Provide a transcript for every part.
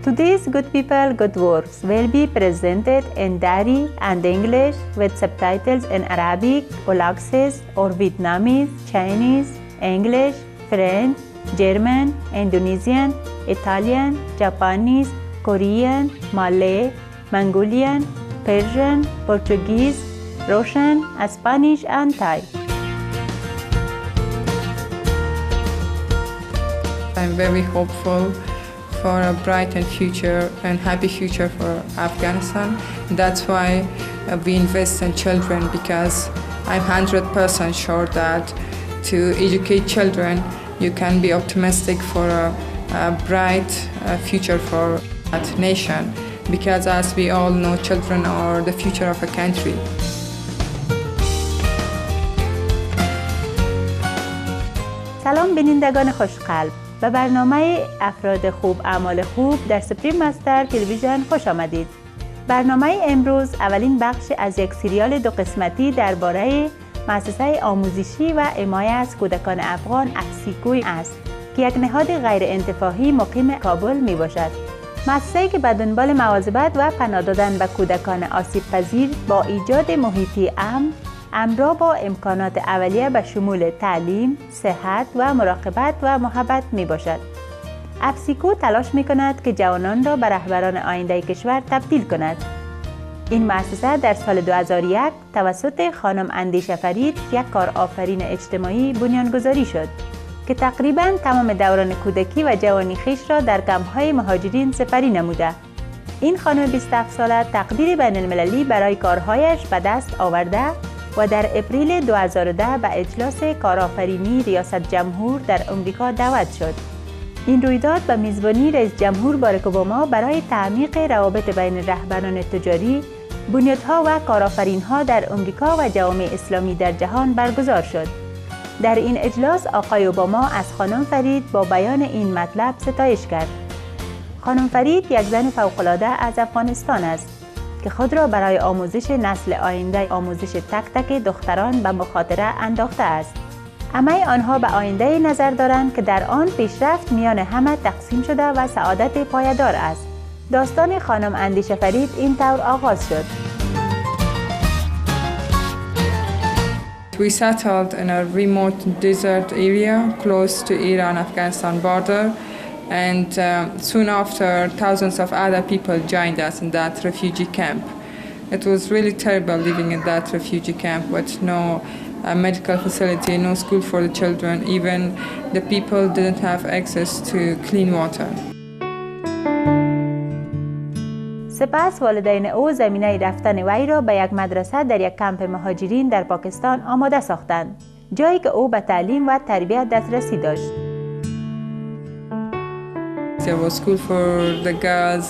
Today's Good People, Good Works will be presented in Dari and English with subtitles in Arabic, all access, or Vietnamese, Chinese, English, French, German, Indonesian, Italian, Japanese, Korean, Malay, Mongolian, Persian, Portuguese, Russian, Spanish, and Thai. I'm very hopeful for a bright and future and happy future for Afghanistan. That's why we invest in children, because I'm 100% sure that to educate children, you can be optimistic for a bright future for that nation. Because as we all know, children are the future of a country. سلام بینندگان خوشقلب، به برنامه افراد خوب اعمال خوب در سپریم مستر تلویزیون خوش آمدید. برنامه امروز اولین بخش از یک سریال 2 قسمتی درباره مؤسسه آموزشی و حمایت از کودکان افغان افسیکو است که یک نهاد غیر انتفاعی مقیم کابل می باشد. مؤسسه‌ای که به دنبال مواظبت و پناه دادن به کودکان آسیب پذیر با ایجاد محیطی امن همراه با امکانات اولیه به شمول تعلیم، صحت و مراقبت و محبت می باشد. افسیکو تلاش می کند که جوانان را به رهبران آینده کشور تبدیل کند. این مؤسسه در سال 2001 توسط خانم اندیشه فرید، یک کارآفرین اجتماعی، بنیانگذاری شد که تقریباً تمام دوران کودکی و جوانی خویش را در کمپ‌های مهاجرین سپری نموده. این خانم 27 ساله تقدیر بین المللی برای کارهایش به دست آورده و در اپریل 2010 به اجلاس کارآفرینی ریاست جمهور در آمریکا دعوت شد. این رویداد به میزبانی رئیس جمهور باراک اوباما برای تعمیق روابط بین رهبران تجاری، بنیادها و کارآفرین‌ها در آمریکا و جوامع اسلامی در جهان برگزار شد. در این اجلاس آقای اوباما از خانم فرید با بیان این مطلب ستایش کرد. خانم فرید یک زن فوق‌العاده از افغانستان است که خود را برای آموزش نسل آینده آموزش تک تک دختران به مخاطره انداخته است. همه آنها به آینده نظر دارند که در آن پیشرفت میان همه تقسیم شده و سعادت پایدار است. داستان خانم اندیشه فرید این طور آغاز شد. We settled in a remote desert area close to Iran-Afghanistan border, and soon after thousands of other people joined us in that refugee camp. It was really terrible living in that refugee camp with no medical facility, no school for the children, even the people didn't have access to clean water. سپس والدین او زمینه رفتن وی را به یک مدرسه در یک کمپ مهاجرین در پاکستان آماده ساختند، جایی که او به تعلیم و تربیت دسترسی داشت. There was school for the girls.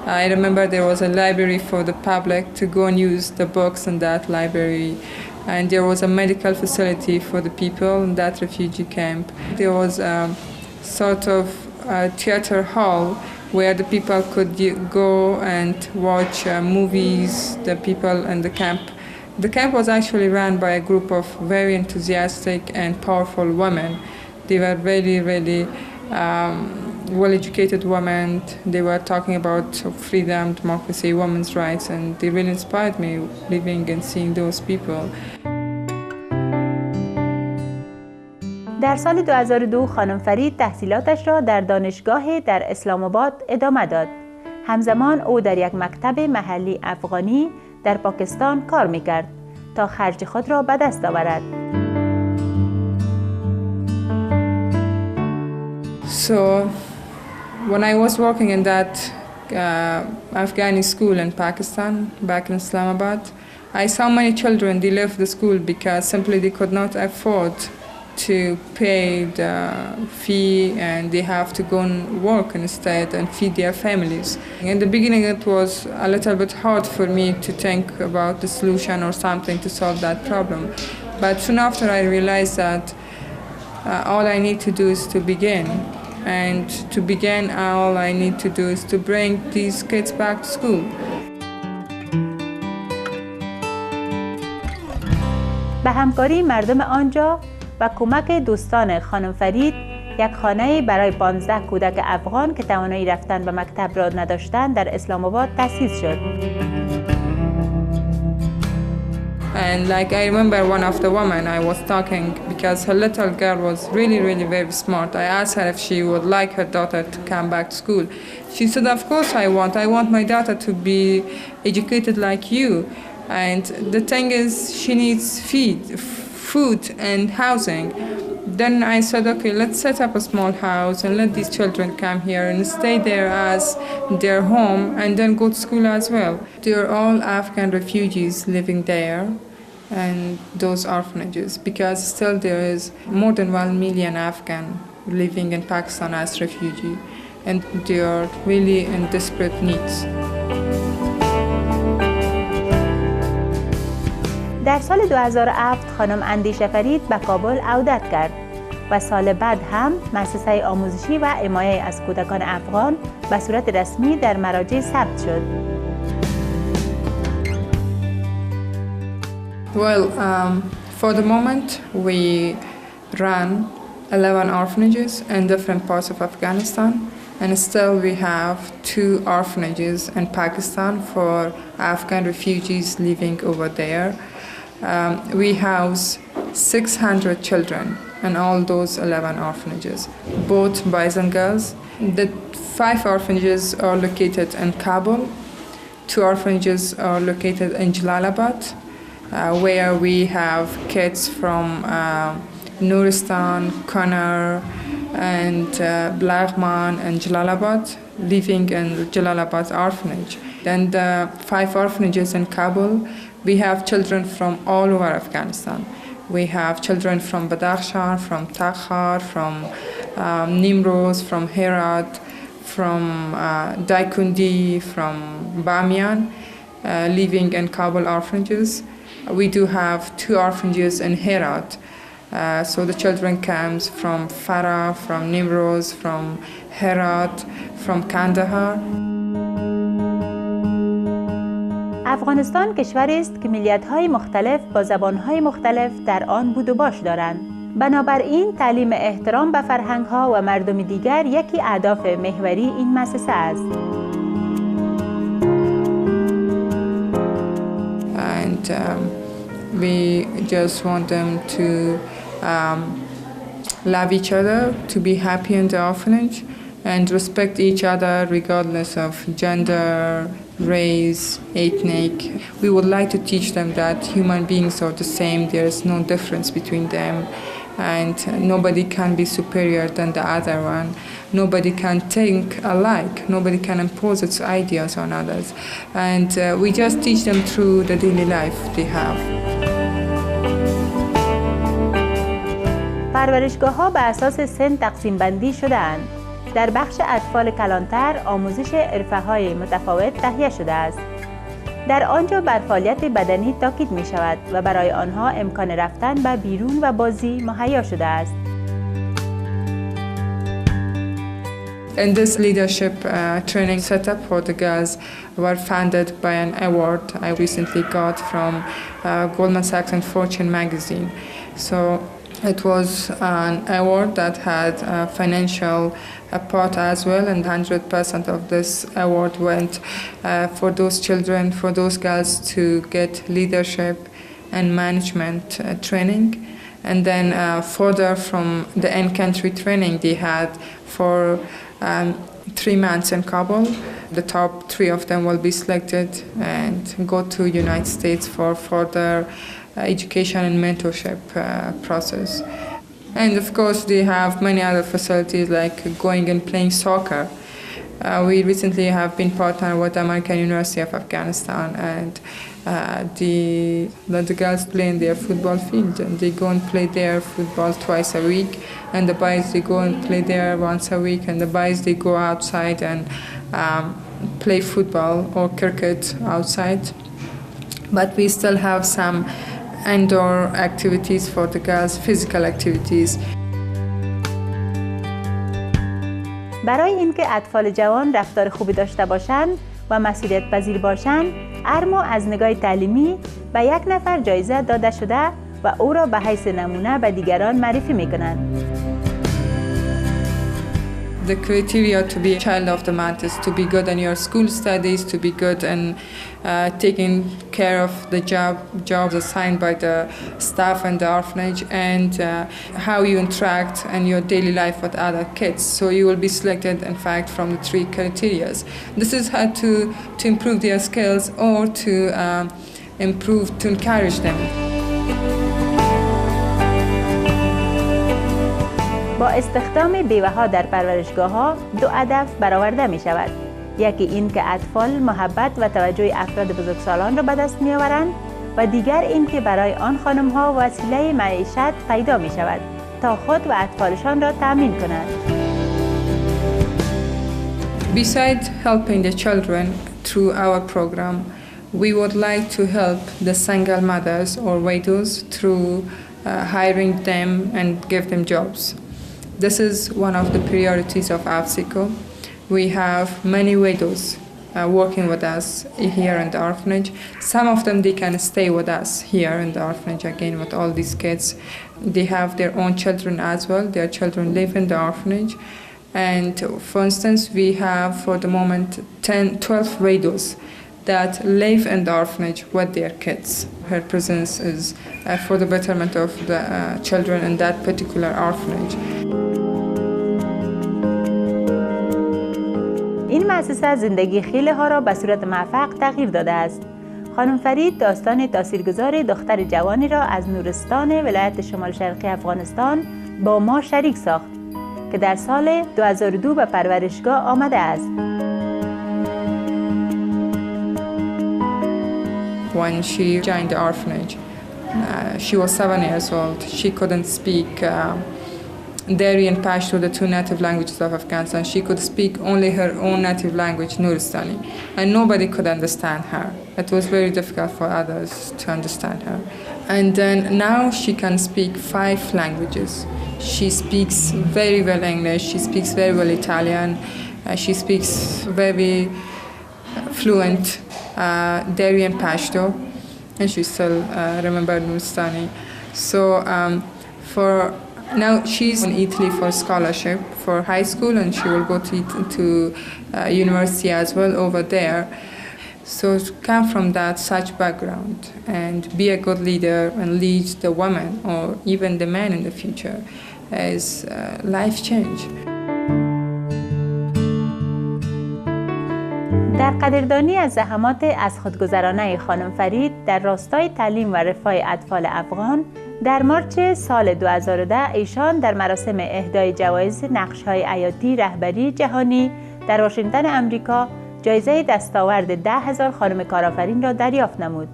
I remember there was a library for the public to go and use the books in that library. And there was a medical facility for the people in that refugee camp. There was a sort of a theater hall where the people could go and watch movies, the people in the camp. The camp was actually run by a group of very enthusiastic and powerful women. They were really well-educated women. They were talking about freedom, democracy, women's rights, and they really inspired me living and seeing those people. در سال 2002 خانم فرید تحصیلاتش را در دانشگاه در اسلام آباد ادامه داد. همزمان او در یک مکتب محلی افغانی در پاکستان کار می‌کرد تا خرج خود را به دست آورد. So when I was working in that Afghani school in Pakistan, back in Islamabad, I saw many children, they left the school because simply they could not afford to pay the fee, and they have to go and work instead and feed their families. In the beginning it was a little bit hard for me to think about the solution or something to solve that problem. But soon after I realized that all I need to do is to begin. And to begin, all I need to do is to bring these kids back to school. به همکاری مردم آنجا و کمک دوستان خانم فرید یک خانه برای 15 کودک افغان که توانایی رفتن به مکتب را نداشتند در اسلام آباد تأسیس شد. And like I remember one of the women I was talking, because her little girl was really very smart. I asked her if she would like her daughter to come back to school. She said, of course I want my daughter to be educated like you. And the thing is, she needs food and housing. Then I said, okay, let's set up a small house and let these children come here and stay there as their home and then go to school as well. They're all Afghan refugees living there and those orphanages, because still there is more than 1 million Afghan living in Pakistan as refugee, and they are really in desperate needs. در سال 2007 خانم اندیشه فرید به کابل عودت کرد و سال بعد هم مؤسسه آموزشی و حمایه از کودکان افغان به صورت رسمی در مراجع ثبت شد. Well, for the moment we run 11 orphanages in different parts of Afghanistan, and still we have 2 orphanages in Pakistan for Afghan refugees living over there. We house 600 children in all those 11 orphanages, both boys and girls. The 5 orphanages are located in Kabul. 2 orphanages are located in Jalalabad, where we have kids from Nuristan, Kannur, and Blaghman and Jalalabad living in Jalalabad orphanage. Then the 5 orphanages in Kabul, we have children from all over Afghanistan. We have children from Badakhshan, from Takhar, from Nimroz, from Herat, from Daikundi, from Bamiyan, living in Kabul orphanages. We do have 2 orphanages in Herat. So the children comes from Farah, from Nimroz, from Herat, from Kandahar. افغانستان کشوری است که ملیت‌های مختلف با زبان‌های مختلف در آن بود و باش دارند. بنابراین تعلیم احترام به فرهنگ‌ها و مردم دیگر یکی اهداف محوری این مؤسسه است. And we just want them to love each other, to be happy in the orphanage, and respect each other regardless of gender, race, ethnic. We would like to teach them that human beings are the same. There is no difference between them, and nobody can be superior than the other one. Nobody can think alike. Nobody can impose its ideas on others. And we just teach them through the daily life they have. پرورشگاه‌ها به اساس سن تقسیم بندی شده‌اند. در بخش اطفال کلانتر آموزش حرفه‌های متفاوت تهیه شده است. در آنجا بر فعالیت بدنی تاکید می شود و برای آنها امکان رفتن به بیرون و بازی مهیا شده است. And this leadership training setup for the girls were funded by an award I recently got from Goldman Sachs and Fortune magazine. So it was an award that had a financial part as well, and 100% of this award went for those children, for those girls to get leadership and management training. And then further from the in-country training they had for 3 months in Kabul. The top 3 of them will be selected and go to United States for further education and mentorship process. And of course they have many other facilities like going and playing soccer. We recently have been partnered with the American University of Afghanistan, and the girls play in their football field, and they go and play their football twice a week, and the boys they go and play there once a week, and the boys they go outside and play football or cricket outside. But we still have some indoor activities for the girls, physical activities. برای اینکه اطفال جوان رفتار خوبی داشته باشند و مسئولیت پذیر باشند، ارما از نگاه تعلیمی به 1 نفر جایزه داده شده و او را به حیث نمونه به دیگران معرفی می‌کنند. The criteria to be a child of the month is to be good in your school studies, to be good in taking care of the jobs assigned by the staff and the orphanage, and how you interact in your daily life with other kids. So you will be selected, in fact, from the 3 criteria. This is how to improve their skills or to encourage them. با استخدام بیوه‌ها در پرورشگاه‌ها 2 هدف برآورده می شود. یکی این که اطفال محبت و توجه افراد بزرگسالان را به دست می آورند و دیگر این که برای آن خانم‌ها وسیله معیشت پیدا می شود تا خود و اطفالشان را تأمین کنند. Besides helping the children through our program, we would like to help the single mothers or widows through hiring them and give them jobs. This is one of the priorities of AFSICO. We have many widows working with us here in the orphanage. Some of them, they can stay with us here in the orphanage again with all these kids. They have their own children as well. Their children live in the orphanage. And for instance, we have for the moment 12 widows that live in the orphanage with their kids. Her presence is for the betterment of the children in that particular orphanage. این مؤسسه زندگی خیلی ها را به صورت موفق تغییر داده است. خانم فرید داستان تاثیرگذار دختر جوانی را از نورستان ولایت شمال شرقی افغانستان با ما شریک ساخت که در سال 2002 به پرورشگاه آمده است. When she joined the orphanage, she was 7 years old. She couldn't speak Dari and Pashto, the 2 native languages of Afghanistan. She could speak only her own native language, Nuristani, and nobody could understand her. It was very difficult for others to understand her. And then now she can speak 5 languages. She speaks very well English, she speaks very well Italian, she speaks very fluent Dari and Pashto, and she still remembers Nuristani. So for now she's in Italy for scholarship for high school, and she will go to university as well over there. So to come from that such background and be a good leader and lead the women or even the men in the future is life change. در قدردانی از زحمات از خودگذرانه خانم فرید در راستای تعلیم و رفاه اطفال افغان، در مارچ سال 2010 ایشان در مراسم اهدای جوایز نقش‌های حیاتی رهبری جهانی در واشنگتن آمریکا جایزه دستاورد 10,000 خانم کارآفرین را دریافت نمود.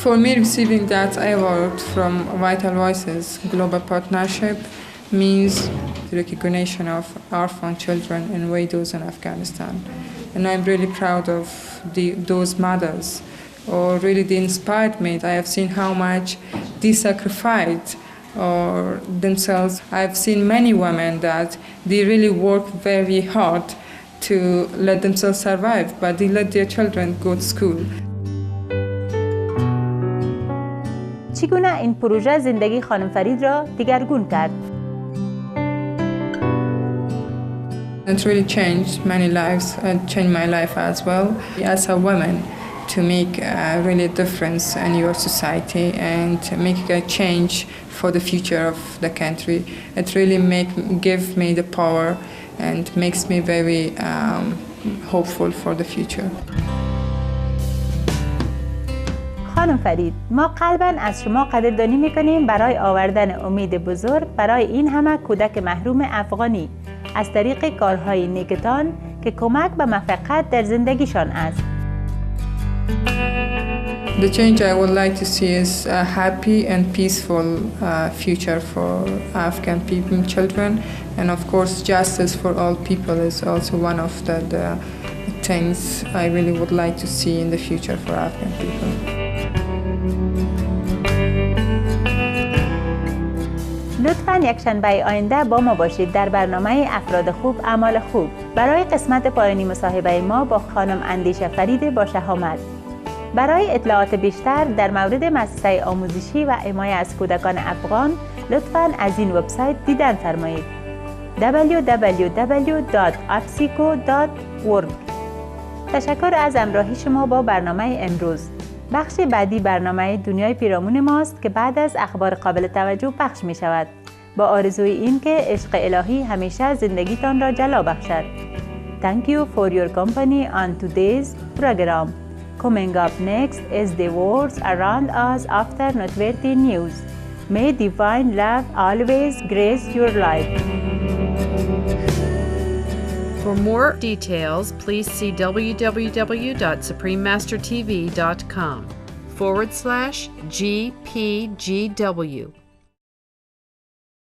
For me, receiving that award from Vital Voices Global Partnership means the recognition of orphan children and widows in Afghanistan. And I'm really proud of those mothers, or really they inspired me. I have seen how much they sacrificed or themselves. I've seen many women that they really work very hard to let themselves survive, but they let their children go to school. چگونه این پروژه زندگی خانم فرید را دگرگون کرد؟ It really changed many lives and changed my life as well. As a woman, to make really a difference in your society and make a change for the future of the country. It really give me the power and makes me very hopeful for the future. خانم فرید، ما قلباً از شما قدردانی می‌کنیم برای آوردن امید بزرگ برای این همه کودک محروم افغانی از طریق کارهای نیکتان که کمک به موفقیت در زندگیشان است. The change I would like to see is a happy and peaceful future for Afghan people, children, and of course justice for all people is also one of the things I really would like to see in the future for Afghan people. لطفاً یک شنبه آینده با ما باشید در برنامه افراد خوب اعمال خوب برای قسمت پایانی مصاحبه ما با خانم اندیشه فرید با شهامت. برای اطلاعات بیشتر در مورد مؤسسه آموزشی و حمایت از کودکان افغان لطفاً از این وبسایت دیدن فرمایید. www.apsico.org. تشکر از همراهی شما با برنامه امروز. بخش بعدی برنامه دنیای پیرامون ماست که بعد از اخبار قابل توجه پخش می شود، با آرزوی این که عشق الهی همیشه زندگیتان را جلا بخشد. Thank you for your company on today's program. Coming up next is the words around us after noteworthy news. May divine love always grace your life. For more details, please see www.suprememastertv.com/GPGW.